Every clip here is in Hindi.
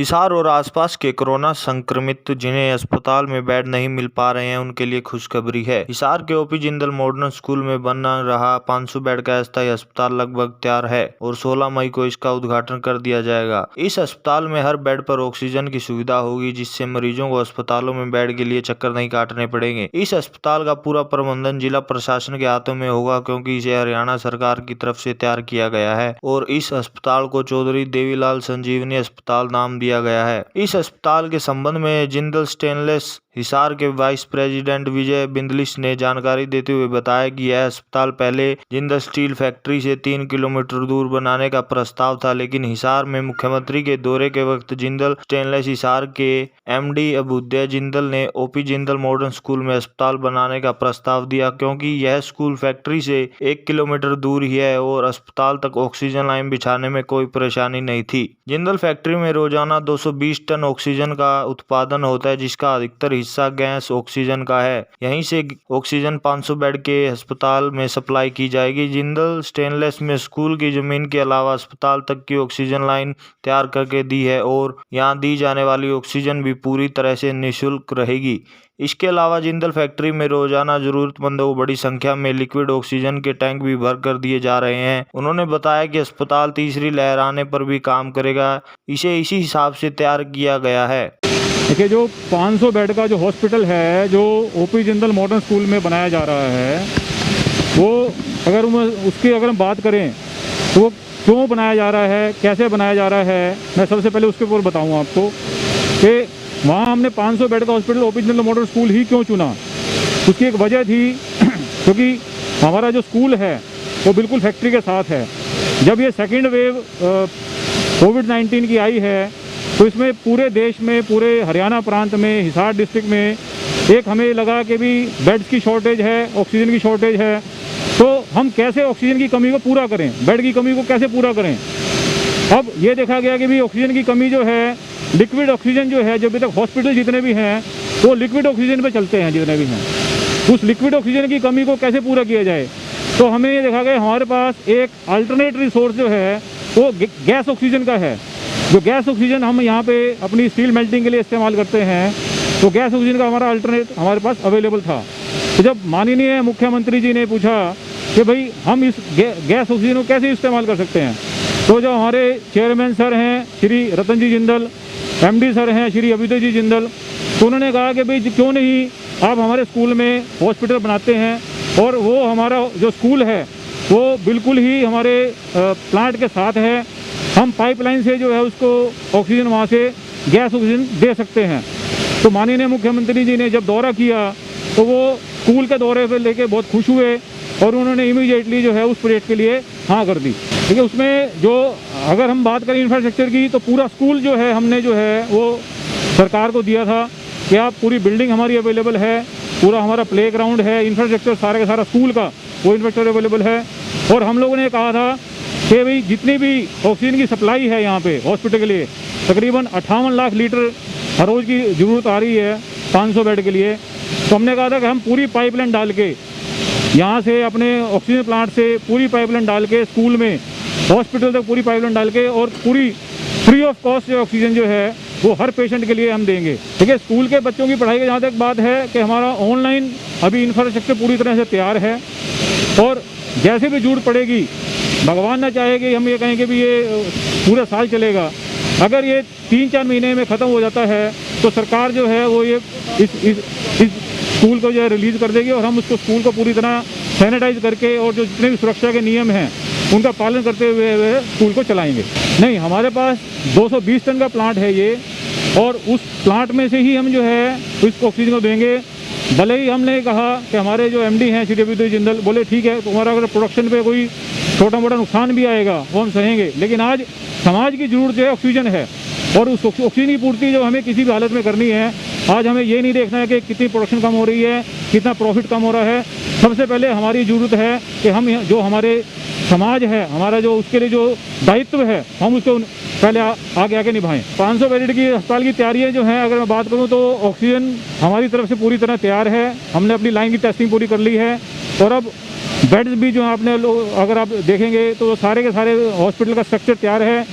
हिसार और आसपास के कोरोना संक्रमित जिन्हें अस्पताल में बेड नहीं मिल पा रहे हैं उनके लिए खुशखबरी है। हिसार के ओपी जिंदल मॉडर्न स्कूल में बन रहा 500 बेड का अस्थायी अस्पताल लगभग तैयार है और 16 मई को इसका उद्घाटन कर दिया जाएगा। इस अस्पताल में हर बेड पर ऑक्सीजन की सुविधा होगी, जिससे मरीजों को अस्पतालों में बेड के लिए चक्कर नहीं काटने पड़ेंगे। इस अस्पताल का पूरा प्रबंधन जिला प्रशासन के हाथों में होगा, क्योंकि इसे हरियाणा सरकार की तरफ से तैयार किया गया है और इस अस्पताल को चौधरी देवीलाल संजीवनी अस्पताल नाम दिया गया है। इस अस्पताल के संबंध में जिंदल स्टेनलेस हिसार के वाइस प्रेसिडेंट विजय बिंदलिश ने जानकारी देते हुए बताया कि यह अस्पताल पहले जिंदल स्टील फैक्ट्री से 3 किलोमीटर दूर बनाने का प्रस्ताव था, लेकिन हिसार में मुख्यमंत्री के दौरे के वक्त जिंदल स्टेनलेस हिसार के एमडी अभ्युदय जिंदल ने ओपी जिंदल मॉडर्न स्कूल में अस्पताल बनाने का प्रस्ताव दिया, क्योंकि यह स्कूल फैक्ट्री से 1 किलोमीटर दूर ही है और अस्पताल तक ऑक्सीजन लाइन बिछाने में कोई परेशानी नहीं थी। जिंदल फैक्ट्री में रोजाना 220 टन ऑक्सीजन का उत्पादन होता है, जिसका अधिकतर हिस्सा गैस ऑक्सीजन का है। यहीं से ऑक्सीजन 500 बेड के अस्पताल में सप्लाई की जाएगी। जिंदल स्टेनलेस में स्कूल की जमीन के अलावा अस्पताल तक की ऑक्सीजन लाइन तैयार करके दी है और यहाँ दी जाने वाली ऑक्सीजन भी पूरी तरह से निःशुल्क रहेगी। इसके अलावा जिंदल फैक्ट्री में रोजाना जरूरतमंदों को बड़ी संख्या में लिक्विड ऑक्सीजन के टैंक भी भर कर दिए जा रहे हैं। उन्होंने बताया कि अस्पताल तीसरी लहर आने पर भी काम करेगा, इसे इसी हिसाब से तैयार किया गया है। देखिए, जो 500 बेड का जो हॉस्पिटल है जो ओपी जिंदल मॉडर्न स्कूल में बनाया जा रहा है, वो अगर हम बात करें तो वो क्यों बनाया जा रहा है, कैसे बनाया जा रहा है, मैं सबसे पहले उसके ऊपर बताऊंगा आपको कि वहाँ हमने 500 बेड का hospital OP Jindal modern school ही क्यों चुना। उसकी एक वजह थी क्योंकि हमारा जो स्कूल है वो बिल्कुल फैक्ट्री के साथ है। जब ये सेकेंड वेव कोविड-19 की आई है तो इसमें पूरे देश में, पूरे हरियाणा प्रांत में, हिसार डिस्ट्रिक्ट में एक हमें लगा कि भी बेड्स की शॉर्टेज है, ऑक्सीजन की शॉर्टेज है, तो हम कैसे ऑक्सीजन की कमी को पूरा करें, बेड की कमी को कैसे पूरा करें। अब ये देखा गया कि भी ऑक्सीजन की कमी जो है, लिक्विड ऑक्सीजन जो है, जब तक हॉस्पिटल जितने भी हैं वो लिक्विड ऑक्सीजन पे चलते हैं जितने भी हैं, उस लिक्विड ऑक्सीजन की कमी को कैसे पूरा किया जाए। तो हमें ये देखा गया हमारे पास एक अल्टरनेट रिसोर्स जो है वो गैस ऑक्सीजन का है। जो गैस ऑक्सीजन हम यहाँ पे अपनी स्टील मेल्टिंग के लिए इस्तेमाल करते हैं, तो गैस ऑक्सीजन का हमारा अल्टरनेट हमारे पास अवेलेबल था। तो जब माननीय मुख्यमंत्री जी ने पूछा कि भाई हम इस गैस ऑक्सीजन को कैसे इस्तेमाल कर सकते हैं, तो जो हमारे चेयरमैन सर हैं श्री रतन जी जिंदल, एमडी सर हैं श्री अभ्युदय जी जिंदल, तो उन्होंने कहा कि भाई क्यों नहीं आप हमारे स्कूल में हॉस्पिटल बनाते हैं, और वो हमारा जो स्कूल है वो बिल्कुल ही हमारे प्लांट के साथ है। हम पाइपलाइन से जो है उसको ऑक्सीजन वहाँ से गैस ऑक्सीजन दे सकते हैं। तो माननीय मुख्यमंत्री जी ने जब दौरा किया तो वो स्कूल के दौरे पर लेके बहुत खुश हुए और उन्होंने इमीडिएटली जो है उस प्रोजेक्ट के लिए हाँ कर दी। ठीक है, उसमें जो अगर हम बात करें इंफ्रास्ट्रक्चर की, तो पूरा स्कूल जो है हमने जो है वो सरकार को दिया था कि आप पूरी बिल्डिंग हमारी अवेलेबल है, पूरा हमारा प्ले ग्राउंड है, इंफ्रास्ट्रक्चर सारा का सारा स्कूल का वो इंफ्रास्ट्रक्चर अवेलेबल है। और हम लोगों ने कहा था कि भाई जितनी भी ऑक्सीजन की सप्लाई है यहाँ पे हॉस्पिटल के लिए तकरीबन 58 लाख लीटर हर रोज़ की ज़रूरत आ रही है 500 बेड के लिए। तो हमने कहा था कि हम पूरी पाइपलाइन डाल के यहाँ से अपने ऑक्सीजन प्लांट से पूरी पाइपलाइन डाल के स्कूल में हॉस्पिटल तक पूरी पाइपलाइन डाल के और पूरी फ्री ऑफ कॉस्ट जो ऑक्सीजन जो है वो हर पेशेंट के लिए हम देंगे। ठीक है, स्कूल के बच्चों की पढ़ाई की जहाँ तक बात है कि हमारा ऑनलाइन अभी इंफ्रास्ट्रक्चर पूरी तरह से तैयार है और जैसे भी जरूरत पड़ेगी, भगवान न चाहेगी हम ये कहें कि भी ये पूरा साल चलेगा, अगर ये 3-4 महीने में ख़त्म हो जाता है तो सरकार जो है वो ये इस स्कूल को जो है रिलीज़ कर देगी और हम उसको स्कूल को पूरी तरह सैनिटाइज करके और जो जितने भी सुरक्षा के नियम हैं उनका पालन करते हुए स्कूल को चलाएंगे। नहीं, हमारे पास 220 टन का प्लांट है ये, और उस प्लांट में से ही हम जो है इस ऑक्सीजन को देंगे। भले ही हमने कहा कि हमारे जो एमडी हैं श्री अभ्युदय जिंदल बोले ठीक है, तुम्हारा अगर प्रोडक्शन पे कोई छोटा मोटा नुकसान भी आएगा वो हम सहेंगे, लेकिन आज समाज की ज़रूरत जो है ऑक्सीजन है और उस ऑक्सीजन की पूर्ति जो हमें किसी भी हालत में करनी है, आज हमें ये नहीं देखना है कि कितनी प्रोडक्शन कम हो रही है, कितना प्रॉफिट कम हो रहा है। सबसे पहले हमारी ज़रूरत है कि हम जो हमारे समाज है, हमारा जो उसके लिए जो दायित्व है हम उसको पहले आगे निभाएं। 500 बेड की अस्पताल की तैयारियां जो हैं, अगर मैं बात करूं तो ऑक्सीजन हमारी तरफ से पूरी तरह तैयार है, हमने अपनी लाइन की टेस्टिंग पूरी कर ली है और अब बेड्स भी जो आपने अगर आप देखेंगे तो सारे के सारे हॉस्पिटल का स्ट्रक्चर तैयार है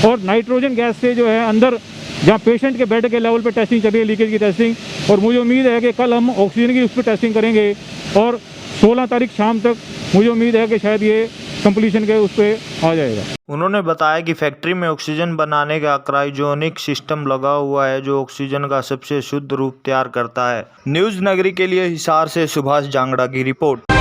और नाइट्रोजन गैस से जो है अंदर जहाँ पेशेंट के बेड के लेवल पे टेस्टिंग चल रही है, लीकेज की टेस्टिंग, और मुझे उम्मीद है कि कल हम ऑक्सीजन की उस पर टेस्टिंग करेंगे और 16 तारीख शाम तक मुझे उम्मीद है कि शायद ये कंप्लीशन के उस पर आ जाएगा। उन्होंने बताया कि फैक्ट्री में ऑक्सीजन बनाने का क्रायोजेनिक सिस्टम लगा हुआ है जो ऑक्सीजन का सबसे शुद्ध रूप तैयार करता है। न्यूज नगरी के लिए हिसार से सुभाष जांगड़ा की रिपोर्ट।